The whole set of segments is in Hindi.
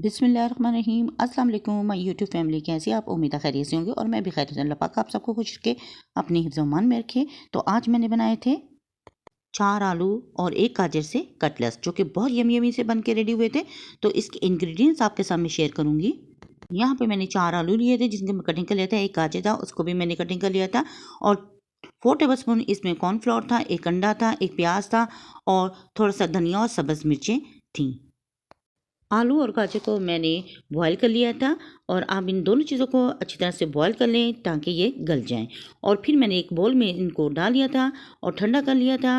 बिस्मिल्लाहिर्रहमानिर्रहीम। अस्सलाम वालेकुम माय यूट्यूब फैमिली, कैसे आप? उम्मीद है खैरियत से होंगे और मैं भी खैरियत से। अल्लाह पाक आप सबको खुश रखे, अपनी हिफ्ज़-ओ-मान में रखे। तो आज मैंने बनाए थे 4 आलू और 1 गाजर से कटलेट्स, जो कि बहुत यमी यमी से बन के रेडी हुए थे। तो इसके इंग्रेडिएंट्स आपके सामने शेयर करूँगी। यहाँ पे मैंने 4 आलू लिए थे जिनकी मैं कटिंग कर लिया था। 1 गाजर था, उसको भी मैंने कटिंग कर लिया था। और 4 टेबलस्पून इसमें कॉर्नफ्लोर था, 1 अंडा था, 1 प्याज था और थोड़ा सा धनिया और सब्ज़ मिर्चें थीं। आलू और गाजर को मैंने बॉयल कर लिया था और आप इन दोनों चीज़ों को अच्छी तरह से बॉयल कर लें ताकि ये गल जाएं। और फिर मैंने एक बोल में इनको डाल लिया था और ठंडा कर लिया था।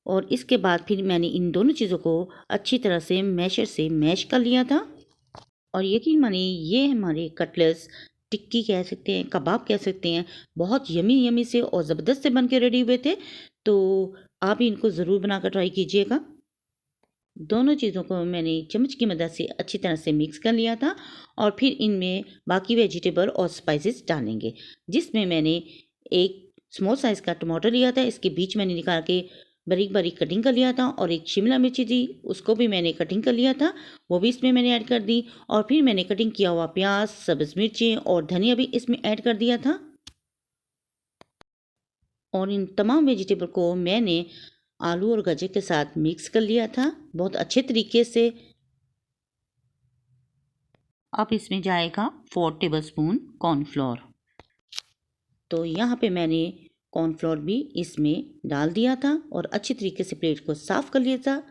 और इसके बाद फिर मैंने इन दोनों चीज़ों को अच्छी तरह से मैशर से मैश कर लिया था। और यकीन मानिए ये हमारे कटलेट्स, टिक्की कह सकते हैं, कबाब कह सकते हैं, बहुत यमी यमी से और ज़बरदस्त से बन के रेडी हुए थे। तो आप इनको ज़रूर बनाकर ट्राई कीजिएगा। दोनों चीज़ों को मैंने चम्मच की मदद से अच्छी तरह से मिक्स कर लिया था और फिर इनमें बाकी वेजिटेबल और स्पाइसेस डालेंगे, जिसमें मैंने एक स्मॉल साइज़ का टमाटर लिया था। इसके बीच मैंने निकाल के बारीक बारीक कटिंग कर लिया था। और एक शिमला मिर्ची थी, उसको भी मैंने कटिंग कर लिया था, वो भी इसमें मैंने ऐड कर दी। और फिर मैंने कटिंग किया हुआ प्याज, सब्ज़ मिर्चें और धनिया भी इसमें ऐड कर दिया था। और इन तमाम वेजिटेबल को मैंने आलू और गाजर के साथ मिक्स कर लिया था बहुत अच्छे तरीके से। अब इसमें जाएगा 4 टेबलस्पून कॉर्नफ्लोर। तो यहाँ पे मैंने कॉर्नफ्लोर भी इसमें डाल दिया था और अच्छी तरीके से प्लेट को साफ़ कर लिया था।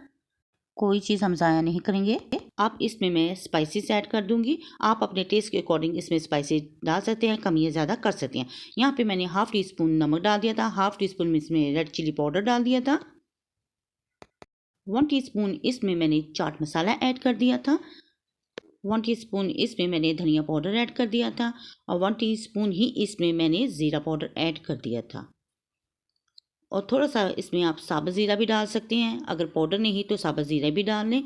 कोई चीज़ हम ज़ाया नहीं करेंगे। अब इसमें मैं स्पाइसेस ऐड कर दूंगी। आप अपने टेस्ट के अकॉर्डिंग इसमें स्पाइसेस डाल सकते हैं, कम या ज़्यादा कर सकते हैं। यहाँ पे मैंने हाफ़ टी स्पून नमक डाल दिया था, हाफ़ टी स्पून इसमें रेड चिली पाउडर डाल दिया था, 1 टीस्पून इसमें मैंने चाट मसाला ऐड कर दिया था, 1 टीस्पून इसमें मैंने धनिया पाउडर ऐड कर दिया था और 1 टीस्पून ही इसमें मैंने ज़ीरा पाउडर ऐड कर दिया था। और थोड़ा सा इसमें आप साबुत ज़ीरा भी डाल सकते हैं, अगर पाउडर नहीं तो साबुत ज़ीरा भी डाल लें।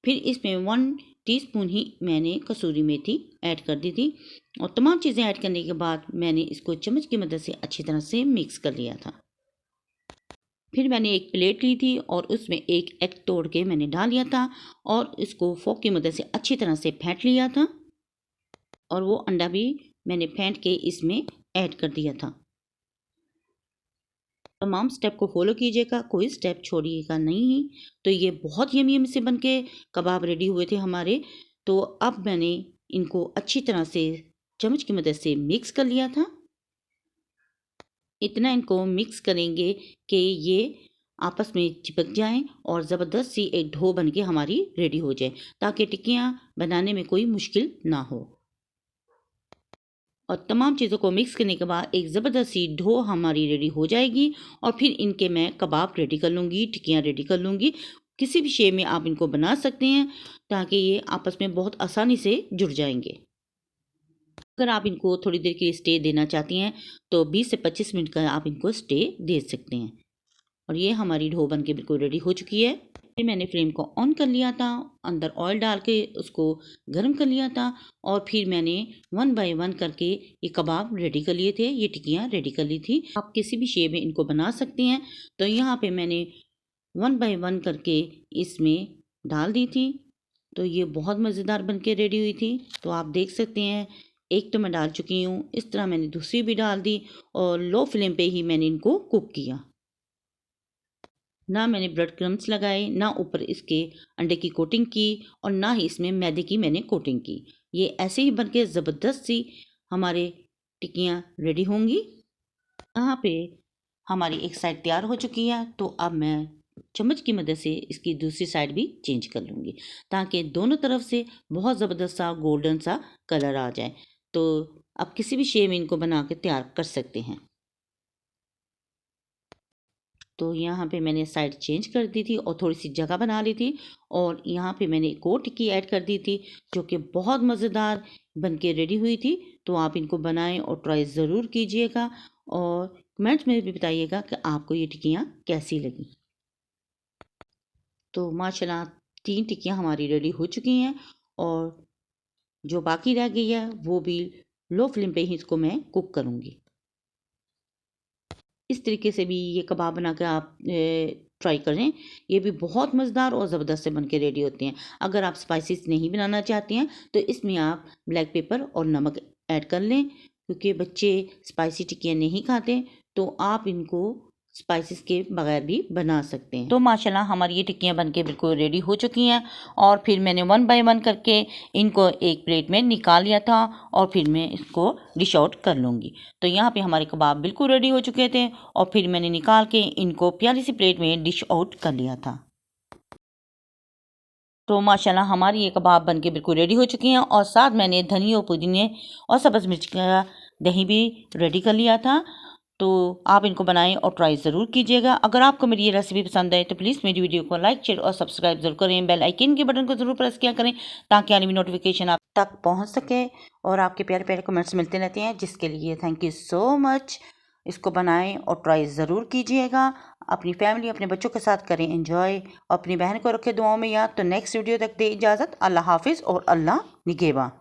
फिर इसमें 1 टीस्पून ही मैंने कसूरी मेथी ऐड कर दी थी। और तमाम चीज़ें ऐड करने के बाद मैंने इसको चम्मच की मदद से अच्छी तरह से मिक्स कर लिया था। फिर मैंने एक प्लेट ली थी और उसमें एक एग तोड़ के मैंने डाल लिया था और इसको फोक की मदद से अच्छी तरह से फेंट लिया था। और वो अंडा भी मैंने फेंट के इसमें ऐड कर दिया था। तमाम स्टेप को फॉलो कीजिएगा, कोई स्टेप छोड़िएगा नहीं। तो ये बहुत यमी यमी से बन के कबाब रेडी हुए थे हमारे। तो अब मैंने इनको अच्छी तरह से चम्मच की मदद से मिक्स कर लिया था। इतना इनको मिक्स करेंगे कि ये आपस में चिपक जाएं और ज़बरदस्त सी एक डो बन के हमारी रेडी हो जाए, ताकि टिक्कियाँ बनाने में कोई मुश्किल ना हो। और तमाम चीज़ों को मिक्स करने के बाद एक ज़बरदस्त सी डो हमारी रेडी हो जाएगी। और फिर इनके मैं कबाब रेडी कर लूँगी, टिक्कियाँ रेडी कर लूँगी। किसी भी शेप में आप इनको बना सकते हैं ताकि ये आपस में बहुत आसानी से जुड़ जाएंगे। अगर आप इनको थोड़ी देर के लिए स्टे देना चाहती हैं तो 20 से 25 मिनट का आप इनको स्टे दे सकते हैं। और ये हमारी डो बन के बिल्कुल रेडी हो चुकी है। फिर मैंने फ्लेम को ऑन कर लिया था, अंदर ऑयल डाल के उसको गर्म कर लिया था और फिर मैंने 1 बाय 1 करके ये कबाब रेडी कर लिए थे, ये टिक्कियाँ रेडी कर ली थी। आप किसी भी शेप में इनको बना सकते हैं। तो यहाँ पे मैंने 1 बाय 1 करके इसमें डाल दी थी। तो ये बहुत मज़ेदार बन के रेडी हुई थी। तो आप देख सकते हैं, एक तो मैं डाल चुकी हूँ, इस तरह मैंने दूसरी भी डाल दी और लो फ्लेम पे ही मैंने इनको कुक किया। ना मैंने ब्रेड क्रम्स लगाए, ना ऊपर इसके अंडे की कोटिंग की और ना ही इसमें मैदे की मैंने कोटिंग की। ये ऐसे ही बन के ज़बरदस्त सी हमारे टिक्कियाँ रेडी होंगी। यहाँ पे हमारी एक साइड तैयार हो चुकी है। तो अब मैं चम्मच की मदद से इसकी दूसरी साइड भी चेंज कर लूँगी ताकि दोनों तरफ से बहुत ज़बरदस्त सा गोल्डन सा कलर आ जाए। तो आप किसी भी शेप में इनको बना के तैयार कर सकते हैं। तो यहाँ पे मैंने साइड चेंज कर दी थी और थोड़ी सी जगह बना ली थी और यहाँ पे मैंने एक और टिक्की ऐड कर दी थी जो कि बहुत मज़ेदार बन के रेडी हुई थी। तो आप इनको बनाएं और ट्राई ज़रूर कीजिएगा और कमेंट्स में भी बताइएगा कि आपको ये टिक्कियाँ कैसी लगी। तो माशाल्लाह 3 टिक्कियाँ हमारी रेडी हो चुकी हैं और जो बाकी रह गई है वो भी लो फ्लेम पे ही इसको मैं कुक करूँगी। इस तरीके से भी ये कबाब बना कर आप ट्राई करें। ये भी बहुत मज़ेदार और ज़बरदस्त से बन के रेडी होते हैं। अगर आप स्पाइसेस नहीं बनाना चाहते हैं तो इसमें आप ब्लैक पेपर और नमक ऐड कर लें, क्योंकि बच्चे स्पाइसी टिक्कियाँ नहीं खाते, तो आप इनको स्पाइसेस के बगैर भी बना सकते हैं। तो माशाल्लाह हमारी ये टिक्कियाँ बनके बिल्कुल रेडी हो चुकी हैं और फिर मैंने 1 बाय 1 करके इनको एक प्लेट में निकाल लिया था और फिर मैं इसको डिश आउट कर लूँगी। तो यहाँ पे हमारे कबाब बिल्कुल रेडी हो चुके थे और फिर मैंने निकाल के इनको प्यारी सी प्लेट में डिश आउट कर लिया था। तो माशाल्लाह हमारी ये कबाब बनके बिल्कुल रेडी हो चुकी हैं और साथ मैंने धनिया, पुदीने और सब्ज़ मिर्च का दही भी रेडी कर लिया था। तो आप इनको बनाएं और ट्राई ज़रूर कीजिएगा। अगर आपको मेरी ये रेसिपी पसंद आए तो प्लीज़ मेरी वीडियो को लाइक, शेयर और सब्सक्राइब ज़रूर करें। बेल आइकन के बटन को ज़रूर प्रेस किया करें ताकि आने वाली नोटिफिकेशन आप तक पहुंच सके और आपके प्यारे प्यारे कमेंट्स मिलते रहते हैं, जिसके लिए थैंक यू सो मच। इसको बनाएं और ट्राई ज़रूर कीजिएगा। अपनी फैमिली, अपने बच्चों के साथ करें एंजॉय। अपनी बहन को रखें दुआओं में याद। तो नेक्स्ट वीडियो तक दे इजाज़त। अल्लाह हाफिज़ और अल्लाह निगहबान।